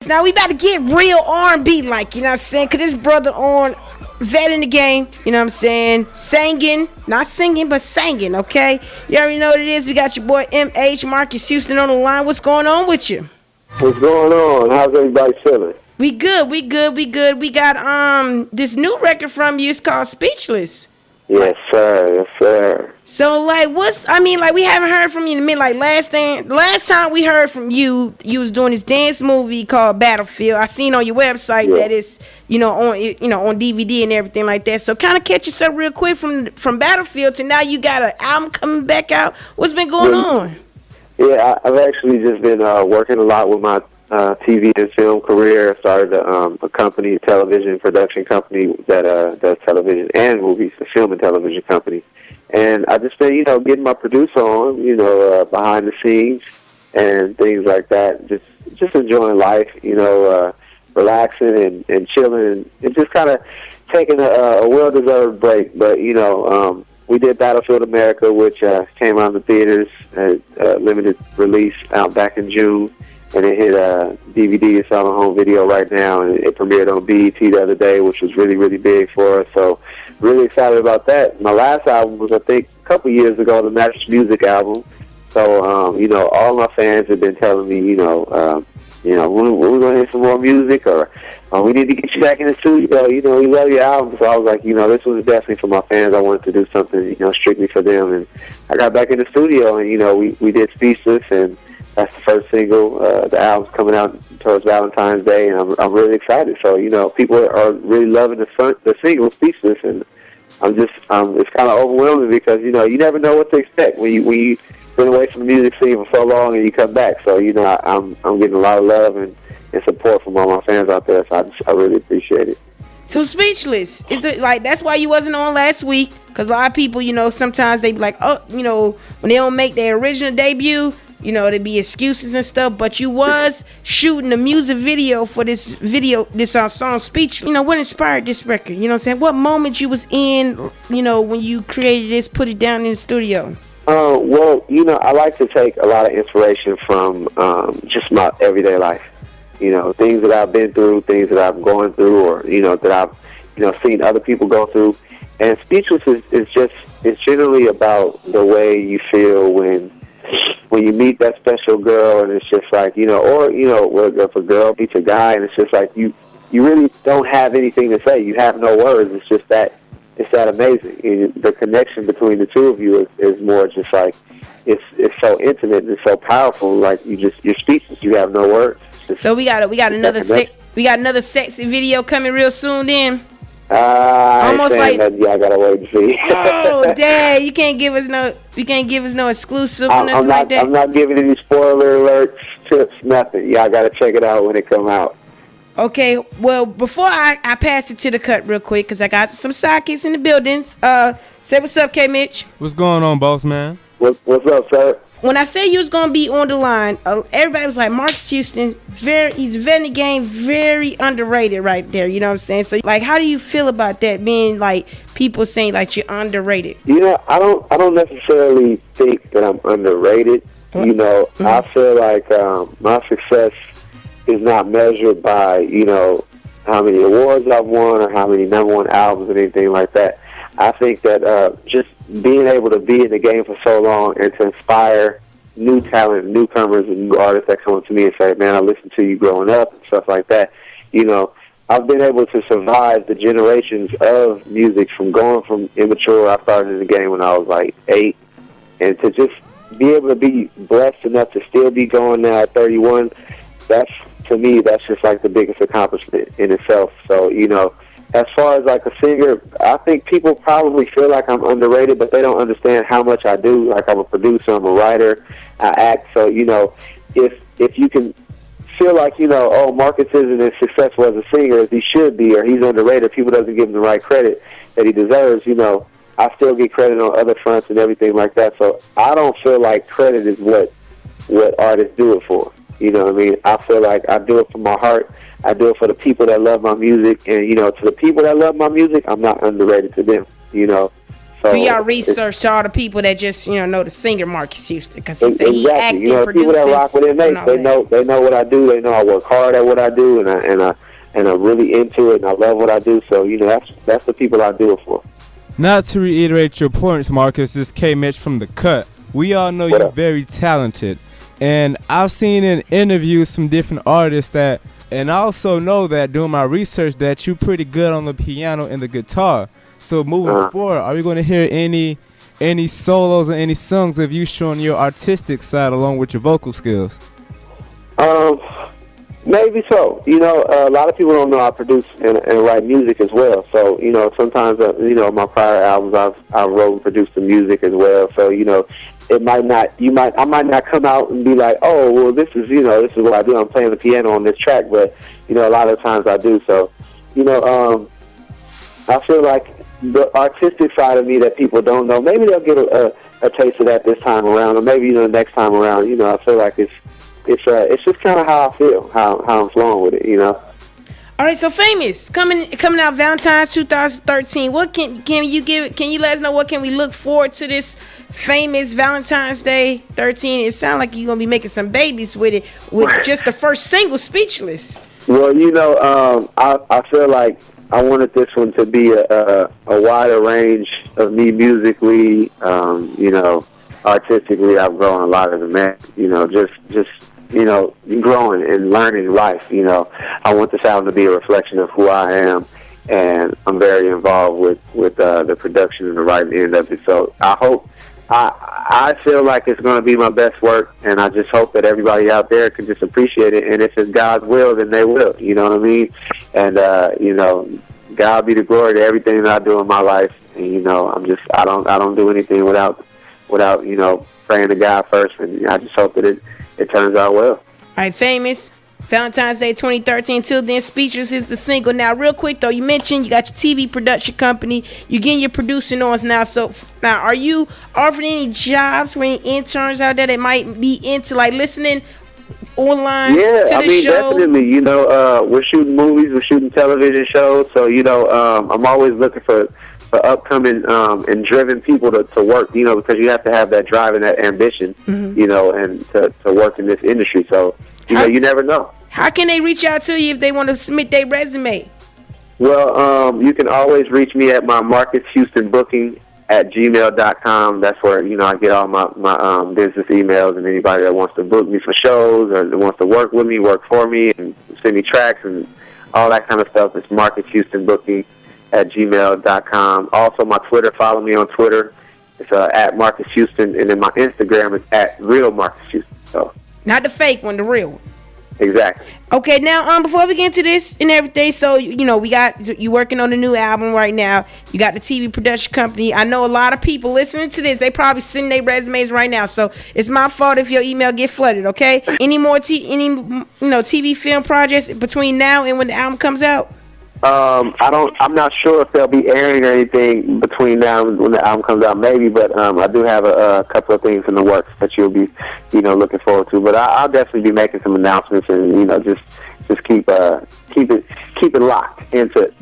Now we about to get real R&B like, you know what I'm saying? Cause this brother on vet in the game, you know what I'm saying? Singing, not singing, but singing, okay? You already know what it is. We got your boy MH, Marques Houston on the line. What's going on with you? What's going on? How's everybody feeling? We good. We got this new record from you. It's called Speechless. Yes, sir. Yes, sir. So like, we haven't heard from you in a minute. Like last time we heard from you, you was doing this dance movie called Battlefield. I seen on your website that it's on DVD and everything like that. So kind of catch us up real quick from Battlefield to now. You got an album coming back out. What's been going on? Yeah, I've actually just been working a lot with my TV and film career. I started a company, a television production company that does television and movies, a film and television company. And I just been, getting my producer on, behind the scenes and things like that. Just enjoying life, relaxing and chilling and just kind of taking a well-deserved break. But, we did Battlefield America, which came out in the theaters, limited release out back in June. And it hit DVD. It's on home video right now, and it premiered on BET the other day, which was really, really big for us. So, really excited about that. My last album was, I think, a couple years ago, the Match Music album. So, all my fans have been telling me, when we're going to hear some more music, or we need to get you back in the studio. We love your album. So I was like, this was definitely for my fans. I wanted to do something, strictly for them. And I got back in the studio, and we did Speechless, and that's the first single. The album's coming out towards Valentine's Day, and I'm really excited. So, people are really loving the single, Speechless, and it's kind of overwhelming because, you never know what to expect when you've been away from the music scene for so long and you come back. So, I'm getting a lot of love and support from all my fans out there, so I really appreciate it. So Speechless, that's why you wasn't on last week, because a lot of people, sometimes they be like, when they don't make their original debut, there be excuses and stuff, but you was shooting a music video for this song Speech. What inspired this record? You know what I'm saying? What moment you was in, when you created this, put it down in the studio? Well, I like to take a lot of inspiration from just my everyday life. Things that I've been through, things that I'm going through, or, that I've, seen other people go through. And Speechless is generally about the way you feel when you meet that special girl, and it's just like, if a girl meets a guy, and it's just like you really don't have anything to say. You have no words. It's just that amazing. And the connection between the two of you is more just like it's so intimate and so powerful. Like you're speechless. You have no words. So we got another sexy video coming real soon. Then. Almost like I gotta wait and see. Oh, dang! You can't give us no exclusive or nothing like that. I'm not giving any spoiler alerts, tips, nothing. Y'all gotta check it out when it come out. Okay, well, before I pass it to the cut real quick, because I got some sidekicks in the buildings. Say what's up, K. Mitch. What's going on, boss man? What's up, sir? When I said you was gonna be on the line, everybody was like, Marques Houston, he's vet in the game, very underrated right there. You know what I'm saying? So, like, how do you feel about that? Being like people saying like you're underrated. I don't necessarily think that I'm underrated. Mm-hmm. I feel like my success is not measured by how many awards I've won or how many #1 albums or anything like that. I think that just being able to be in the game for so long and to inspire new talent, newcomers, and new artists that come up to me and say, man, I listened to you growing up and stuff like that. I've been able to survive the generations of music from going from immature. I started in the game when I was like 8, and to just be able to be blessed enough to still be going now at 31, to me, that's just like the biggest accomplishment in itself. So, as far as like a singer, I think people probably feel like I'm underrated, but they don't understand how much I do. Like I'm a producer, I'm a writer, I act. So, if you can feel like, Marques isn't as successful as a singer as he should be, or he's underrated, people doesn't give him the right credit that he deserves, I still get credit on other fronts and everything like that. So I don't feel like credit is what artists do it for. You know what I mean? I feel like I do it from my heart. I do it for the people that love my music. And, to the people that love my music, I'm not underrated to them, So do y'all research to all the people that just know the singer Marques Houston, because he said he acting, exactly. producing. People that rock with him, they know what I do. They know I work hard at what I do, and I'm really into it, and I love what I do. So that's the people I do it for. Not to reiterate your points, Marques, this K Mitch from The Cut. We all know you're very talented, and I've seen in interviews some different artists and I also know that doing my research that you're pretty good on the piano and the guitar. So moving forward, are we going to hear any solos or any songs of you showing your artistic side along with your vocal skills? Maybe so. A lot of people don't know I produce and write music as well. So, sometimes, my prior albums, I wrote and produced the music as well. So, I might not come out and be like, oh, well, this is what I do. I'm playing the piano on this track. But, a lot of times I do. So, I feel like the artistic side of me that people don't know, maybe they'll get a taste of that this time around, or maybe, the next time around. I feel like it's just kind of how I feel, how I'm flowing with it, All right, so Famous coming out Valentine's 2013. What can you give? Can you let us know what can we look forward to this Famous Valentine's Day 13? It sounds like you're gonna be making some babies with it, with just the first single, Speechless. Well, I feel like I wanted this one to be a wider range of me musically. Artistically, I've grown a lot as a man. Just growing and learning life. I want this album to be a reflection of who I am, and I'm very involved with the production and the writing end of it. So I feel like it's going to be my best work, and I just hope that everybody out there can just appreciate it. And if it's God's will, then they will. You know what I mean? And God be the glory to everything that I do in my life. And I don't do anything without praying to God first, and I just hope that it turns out well. All right, Famous. Valentine's Day 2013. Till then, Speechless is the single. Now, real quick though, you mentioned you got your TV production company. You're getting your producing on now. So now, are you offering any jobs for any interns out there that might be into listening online to the show? Definitely. We're shooting movies, we're shooting television shows. So I'm always looking for upcoming and driven people to work, because you have to have that drive and that ambition, and to work in this industry. So, you never know. How can they reach out to you if they want to submit their resume? Well, you can always reach me at my Marques Houston booking at gmail.com. That's where, I get all my business emails, and anybody that wants to book me for shows or that wants to work with me, work for me, and send me tracks and all that kind of stuff. It's Marques Houston booking at gmail.com. Also, my Twitter, follow me on Twitter. It's at Marques Houston, and then my Instagram is at Real Marques Houston. So, not the fake one, the real one. Exactly. Okay, now before we get into this and everything, so we got you working on a new album right now. You got the TV production company. I know a lot of people listening to this, they probably send their resumes right now. So it's my fault if your email get flooded. Okay. Any more TV film projects between now and when the album comes out? I'm not sure if they'll be airing or anything between now and when the album comes out, maybe, but I do have a couple of things in the works that you'll be, looking forward to. But I'll definitely be making some announcements, and just keep it locked into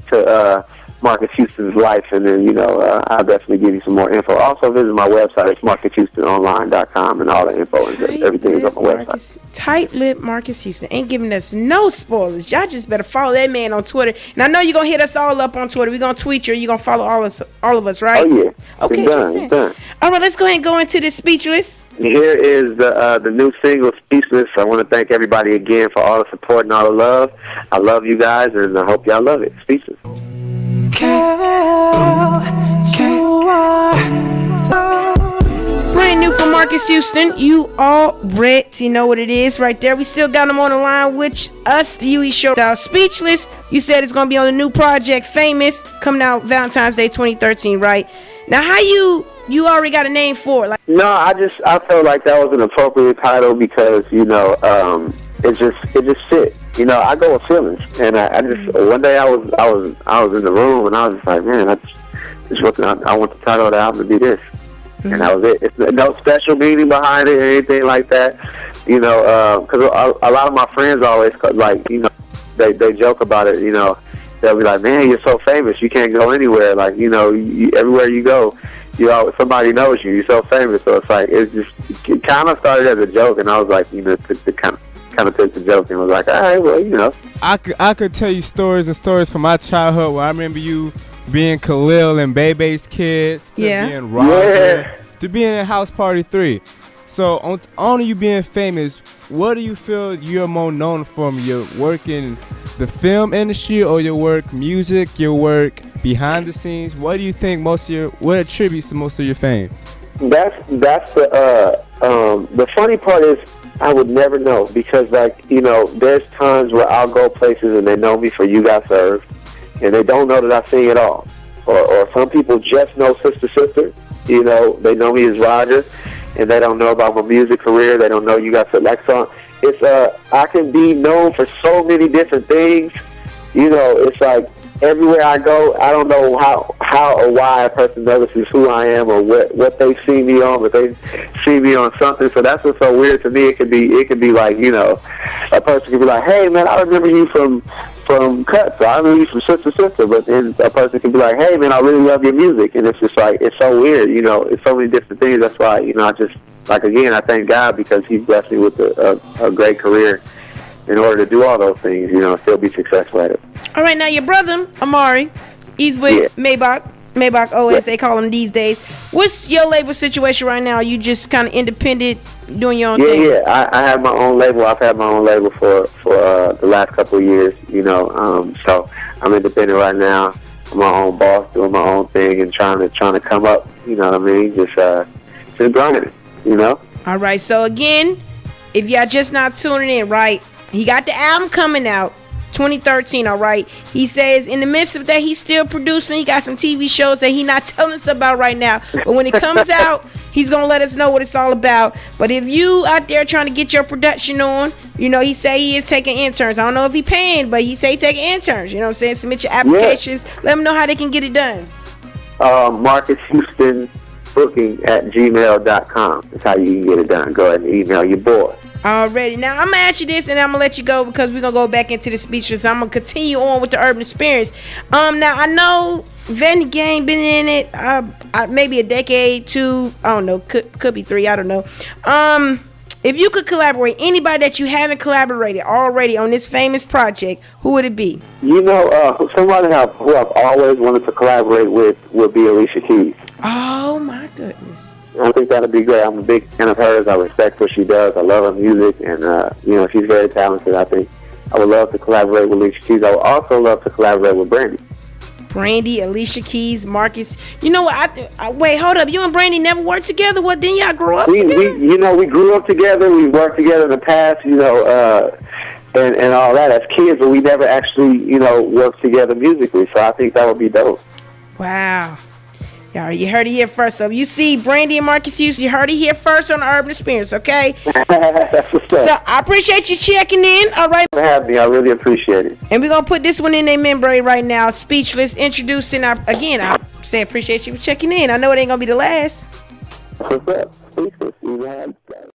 Marques Houston's life, and then I'll definitely give you some more info. Also visit my website. It's MarquesHoustonOnline.com, and all the info and everything is on my website. Tight-lipped Marques Houston ain't giving us no spoilers. Y'all just better follow that man on Twitter. And I know you're gonna hit us all up on Twitter. We're gonna tweet you. You're gonna follow all of us, right? Oh yeah. Okay. Done. All right, let's go ahead and go into this Speechless. Here is the new single, Speechless. I want to thank everybody again for all the support and all the love. I love you guys, and I hope y'all love it. Speechless. Brand new from Marques Houston. You already know what it is right there. We still got him on the line with us, the UE show. Speechless, you said it's going to be on the new project, Famous, coming out Valentine's Day 2013, right? Now, how you already got a name for it? No, I felt like that was an appropriate title because, it just fit. I go with feelings, and I just one day I was in the room, and I was just like, man, I want the title of the album to be this, and that was it. It's no special meaning behind it or anything like that, because a lot of my friends always they joke about it, they'll be like, man, you're so famous, you can't go anywhere. Like, you know, everywhere you go, somebody knows you. You're so famous. So it's like, it kind of started as a joke, and I was like, you know, to kind of took the joke and was like, all right, well, you know. I could tell you stories and stories from my childhood where I remember you being Khalil and Bebe's kids, to being Roger, to being in House Party 3. So on you being famous, what do you feel you're more known from? Your work in the film industry, or your work music, your work behind the scenes? What do you think what attributes to most of your fame? That's the funny part is I would never know, because, like, you know, there's times where I'll go places and they know me for You Got Served, and they don't know that I sing at all. Or some people just know Sister, you know, they know me as Roger, and they don't know about my music career. They don't know You Got Served. Like, so I can be known for so many different things. You know, it's like everywhere I go, I don't know how or why a person notices who I am or what they see me on, but they see me on something. So that's what's so weird to me. It could be like, you know, a person could be like, hey man, I remember you from Cuts, or I remember you from Sister, but then a person could be like, hey man, I really love your music. And it's just like, it's so weird, you know, it's so many different things. That's why, you know, I just, like, again, I thank God, because He's blessed me with a great career in order to do all those things, you know, still be successful at it. All right, now your brother, Amari, he's with Maybach OS, they call him these days. What's your label situation right now? You just kind of independent, doing your own thing? Yeah, I have my own label. I've had my own label for the last couple of years, you know, so I'm independent right now. I'm my own boss, doing my own thing and trying to come up, you know what I mean? Just grinding, you know? All right, so again, if y'all just not tuning in, right, he got the album coming out 2013, all right. He says in the midst of that, he's still producing. He got some TV shows that he's not telling us about right now. But when it comes out, he's going to let us know what it's all about. But if you out there trying to get your production on, you know, he say he is taking interns. I don't know if he paying, but he say he taking interns. You know what I'm saying? Submit your applications. Yeah. Let them know how they can get it done. Marques Houston booking at gmail.com. That's how you can get it done. Go ahead and email your boy. Already. Now, I'm going to ask you this, and I'm going to let you go because we're going to go back into the speeches. I'm going to continue on with the urban experience. Now, I know Vanity Gang been in it maybe a decade, 2, I don't know, could be 3, I don't know. If you could collaborate, anybody that you haven't collaborated already on this famous project, who would it be? You know, somebody who I've always wanted to collaborate with would be Alicia Keys. Oh, my goodness. I think that'd be great. I'm a big fan of hers. I respect what she does. I love her music, and you know, she's very talented. I think I would love to collaborate with Alicia Keys. I would also love to collaborate with Brandy, Alicia Keys, Marques. You know what? Wait, hold up. You and Brandy never worked together? What? Didn't y'all grow up together? We grew up together. We worked together in the past. You know, and all that as kids, but we never actually, you know, worked together musically. So I think that would be dope. Wow. Y'all, you heard it here first. So you see Brandy and Marques Houston, you heard it here first on the Urban Experience, okay? That's what's up. So I appreciate you checking in, all right? For having me. I really appreciate it. And we're going to put this one in their membrane right now. Speechless, introducing, again, I say appreciate you for checking in. I know it ain't going to be the last. What's up? Speechless.